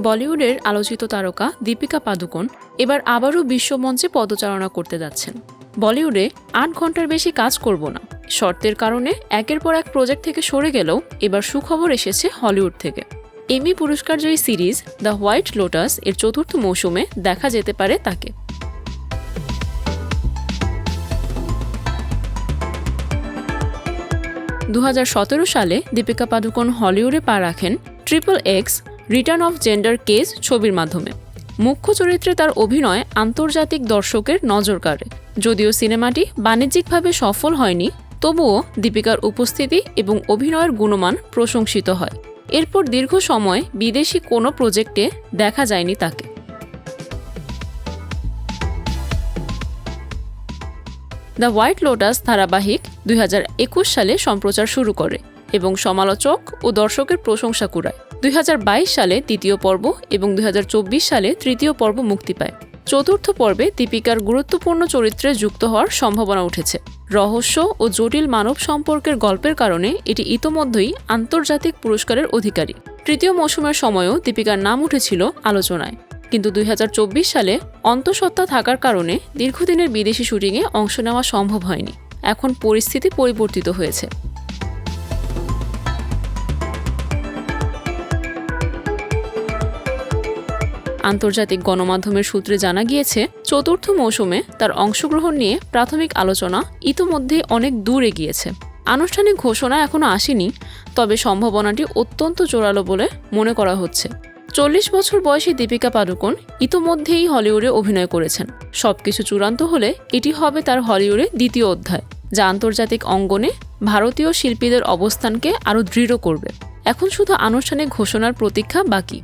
বলিউডের আলোচিত তারকা দীপিকা পাদুকোন এবার আবারও বিশ্বমঞ্চে পদচারণা করতে যাচ্ছেন। বলিউডে ৮ ঘন্টার বেশি কাজ করব না শর্তের কারণে একের পর এক প্রজেক্ট থেকে সরে গেলেও এবার সুখবর এসেছে হলিউড থেকে। এমি পুরস্কারজয়ী সিরিজ দ্য হোয়াইট লোটাস এর ৪র্থ মৌসুমে দেখা যেতে পারে তাকে। সালে দীপিকা পাদুকোন হলিউডে পা রাখেন XXX return of gender case ছবির মাধ্যমে। মুখ্য চরিত্রে তার অভিনয় আন্তর্জাতিক দর্শকের নজর কাড়ে। যদিও সিনেমাটি বাণিজ্যিকভাবে সফল হয়নি, তবুও দীপিকার উপস্থিতি এবং অভিনয়ের গুণমান প্রশংসিত হয়। এরপর দীর্ঘ সময় বিদেশি কোনো প্রজেক্টে দেখা যায়নি তাকে। দ্য হোয়াইট লোটাস ধারাবাহিক 2021 সালে সম্প্রচার শুরু করে এবং সমালোচক ও দর্শকের প্রশংসা কুড়ায়। 2022 সালে দ্বিতীয় পর্ব এবং 2024 সালে তৃতীয় পর্ব মুক্তি পায়। ৪র্থ পর্বে দীপিকার গুরুত্বপূর্ণ চরিত্রে যুক্ত হওয়ার সম্ভাবনা উঠেছে। রহস্য ও জটিল মানব সম্পর্কের গল্পের কারণে এটি ইতোমধ্যেই আন্তর্জাতিক পুরস্কারের অধিকারী। তৃতীয় মৌসুমের সময়ও দীপিকার নাম উঠেছিল আলোচনায়, কিন্তু 2024 সালে অন্তঃসত্ত্বা থাকার কারণে দীর্ঘদিনের বিদেশি শুটিংয়ে অংশ নেওয়া সম্ভব হয়নি। এখন পরিস্থিতি পরিবর্তিত হয়েছে। আন্তর্জাতিক গণমাধ্যমের সূত্রে জানা গিয়েছে, ৪র্থ মৌসুমে তার অংশগ্রহণ নিয়ে প্রাথমিক আলোচনা ইতোমধ্যেই অনেক দূর এগিয়েছে। আনুষ্ঠানিক ঘোষণা এখনও আসেনি, তবে সম্ভাবনাটি অত্যন্ত জোরালো বলে মনে করা হচ্ছে। 40 বছর বয়সী দীপিকা পাদুকোন ইতোমধ্যেই হলিউডে অভিনয় করেছেন। সবকিছু চূড়ান্ত হলে এটি হবে তার হলিউডে দ্বিতীয় অধ্যায়, যা আন্তর্জাতিক অঙ্গনে ভারতীয় শিল্পীদের অবস্থানকে আরও দৃঢ় করবে। এখন শুধু আনুষ্ঠানিক ঘোষণার প্রতীক্ষা বাকি।